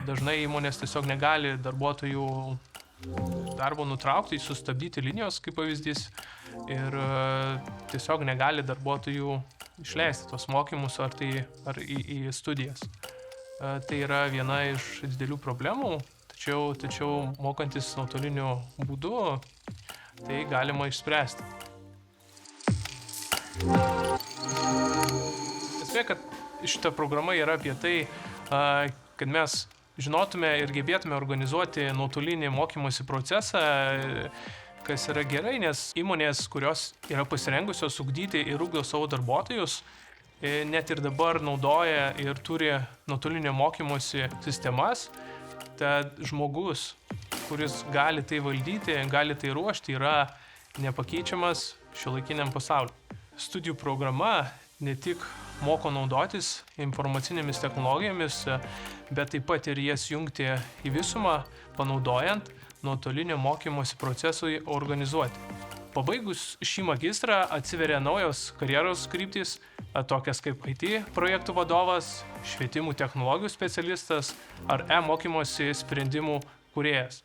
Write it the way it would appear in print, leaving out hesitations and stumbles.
Dažnai įmonės tiesiog negali darbuotojų darbo nutraukti, sustabdyti linijos, kaip pavyzdys, ir tiesiog negali darbuotojų išleisti tos mokymus ar į studijas. Tai yra viena iš didelių problemų, tačiau mokantis nuotoliniu būdu, tai galima išspręsti. Esmė, kad šita programa yra apie tai, kad mes žinotume ir gebėtume organizuoti nuotolinį mokymosi procesą, kas yra gerai, nes įmonės, kurios yra pasirengusios ugdyti ir ugdo savo darbuotojus, net ir dabar naudoja ir turi nuotolinio mokymosi sistemas, tad žmogus, kuris gali tai valdyti, gali tai ruošti, yra nepakeičiamas šiuolaikiniam pasauliu. Studijų programa ne tik moko naudotis informacinėmis technologijomis, bet taip pat ir jas jungti į visumą, panaudojant nuotolinio mokymosi procesui organizuoti. Pabaigus šį magistrą atsiveria naujos karjeros kryptys, tokias kaip IT projektų vadovas, švietimų technologijų specialistas ar e-mokymosi sprendimų kūrėjas.